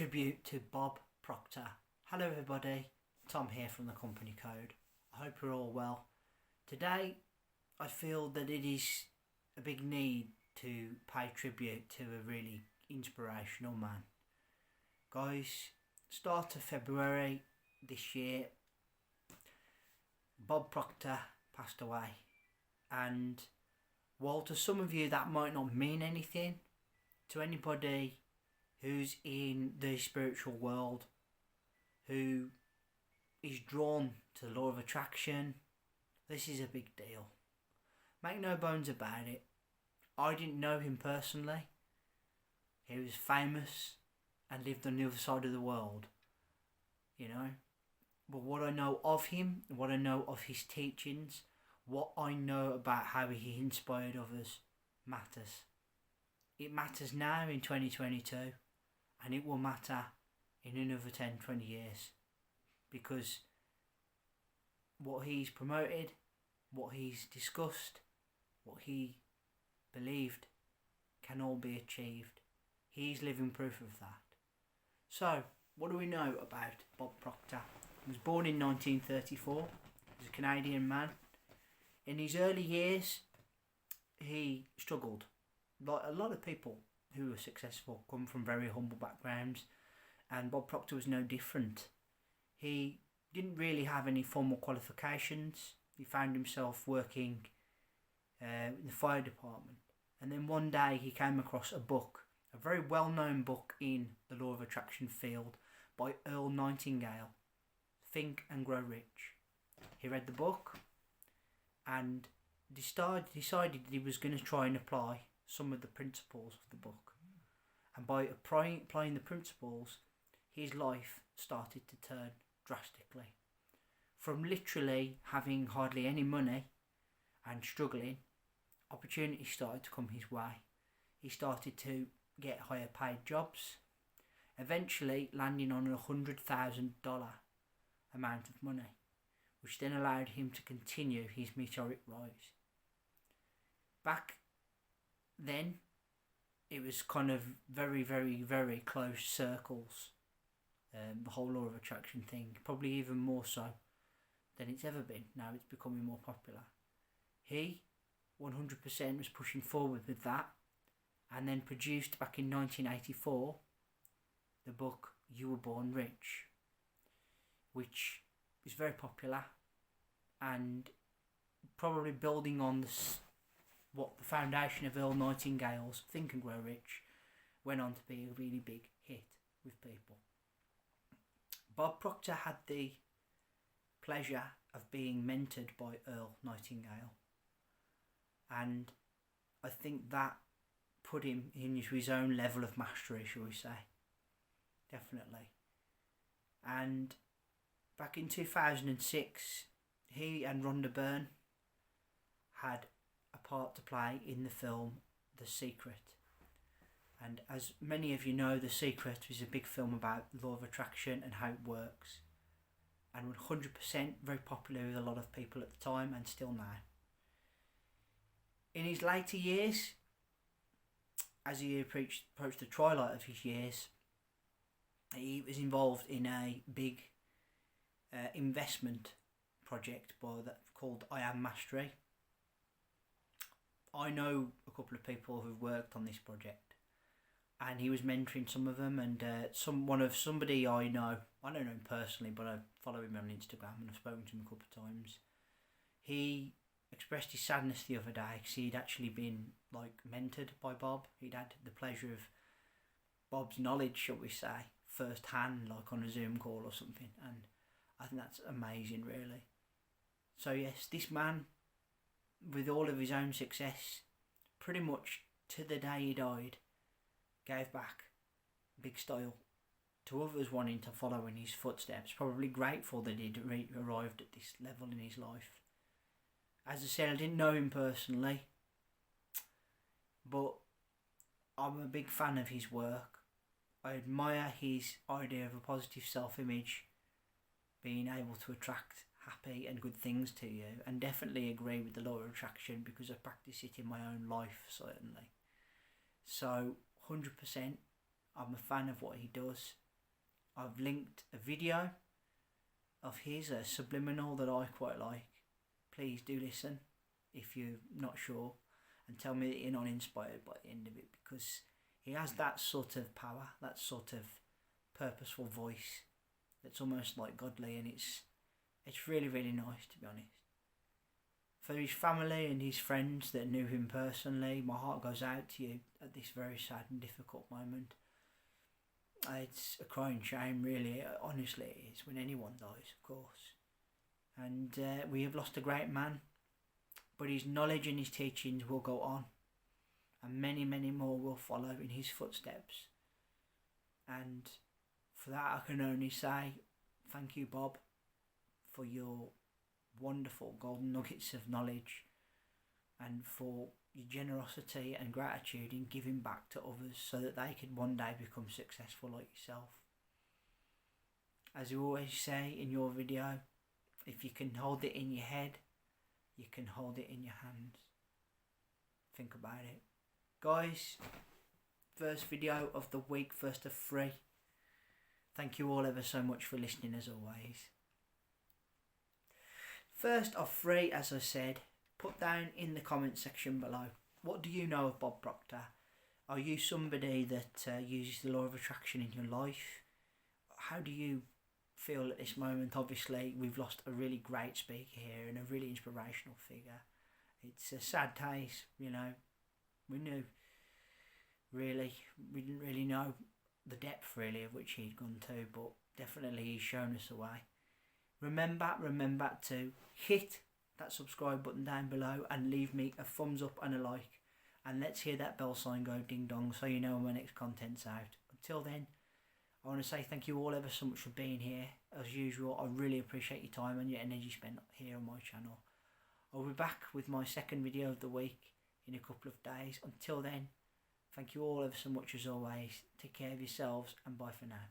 tribute to Bob Proctor. Hello everybody, Tom here from the Company Code. I hope you're all well. Today I feel that it is a big need to pay tribute to a really inspirational man. Guys, start of February this year, Bob Proctor passed away, and while to some of you that might not mean anything, to anybody who's in the spiritual world, who is drawn to the law of attraction, this is a big deal. Make no bones about it. I didn't know him personally. He was famous and lived on the other side of the world, you know. But what I know of him, what I know of his teachings, what I know about how he inspired others matters. It matters now in 2022, and it will matter in another 10-20 years, because what he's promoted, what he's discussed, what he believed can all be achieved. He's living proof of that. So, what do we know about Bob Proctor? He was born in 1934. He was a Canadian man. In his early years, he struggled. Like a lot of people who are successful come from very humble backgrounds, and Bob Proctor was no different. He didn't really have any formal qualifications. He found himself working in the fire department, and then one day he came across a book, a very well-known book in the law of attraction field by Earl Nightingale, Think and Grow Rich. He read the book and decided that he was going to try and apply some of the principles of the book. And by applying the principles, his life started to turn drastically. From literally having hardly any money and struggling, opportunities started to come his way. He started to get higher paid jobs, eventually landing on $100,000 amount of money, which then allowed him to continue his meteoric rise. Back then, it was kind of very, very, very close circles, the whole law of attraction thing, probably even more so than it's ever been. Now it's becoming more popular. He 100% was pushing forward with that, and then produced back in 1984 the book You Were Born Rich, which is very popular and probably building on what the foundation of Earl Nightingale's Think and Grow Rich went on to be a really big hit with people. Bob Proctor had the pleasure of being mentored by Earl Nightingale, and I think that put him into his own level of mastery, shall we say. Definitely. And back in 2006, he and Rhonda Byrne had a part to play in the film The Secret. And as many of you know, The Secret is a big film about the law of attraction and how it works. And 100% very popular with a lot of people at the time and still now. In his later years, as he approached the twilight of his years, he was involved in a big investment project called I Am Mastery. I know a couple of people who've worked on this project, and he was mentoring some of them, and somebody I know. I don't know him personally, but I follow him on Instagram and I've spoken to him a couple of times. He expressed his sadness the other day because he'd actually been mentored by Bob. He'd had the pleasure of Bob's knowledge, shall we say, first hand, on a Zoom call or something, and I think that's amazing, really. So yes, this man, with all of his own success, pretty much to the day he died, gave back big style to others wanting to follow in his footsteps, probably grateful that he'd arrived at this level in his life. As I said, I didn't know him personally, but I'm a big fan of his work. I admire his idea of a positive self-image, being able to attract happy and good things to you, and definitely agree with the law of attraction because I practice it in my own life, certainly. So 100% I'm a fan of what he does, I've linked a video of his, a subliminal that I quite like. Please do listen if you're not sure, and tell me that you're not inspired by the end of it, because he has that sort of power, that sort of purposeful voice that's almost like godly, and it's really, really nice, to be honest. For his family and his friends that knew him personally, my heart goes out to you at this very sad and difficult moment. It's a crying shame, really. Honestly, it is when anyone dies, of course. And we have lost a great man, but his knowledge and his teachings will go on, and many, many more will follow in his footsteps. And for that, I can only say thank you, Bob, for your wonderful golden nuggets of knowledge, and for your generosity and gratitude in giving back to others so that they could one day become successful like yourself. As you always say in your video, if you can hold it in your head, you can hold it in your hands. Think about it. Guys, first video of the week, first of 3. Thank you all ever so much for listening, as always. First of 3, as I said, put down in the comment section below, what do you know of Bob Proctor? Are you somebody that uses the law of attraction in your life? How do you feel at this moment? Obviously, we've lost a really great speaker here and a really inspirational figure. It's a sad taste, you know. We didn't really know the depth really of which he'd gone to, but definitely he's shown us a way. Remember to hit that subscribe button down below and leave me a thumbs up and a like, and let's hear that bell sign go ding dong so you know when my next content's out. Until then, I want to say thank you all ever so much for being here. As usual, I really appreciate your time and your energy spent here on my channel. I'll be back with my second video of the week in a couple of days. Until then, thank you all ever so much as always. Take care of yourselves and bye for now.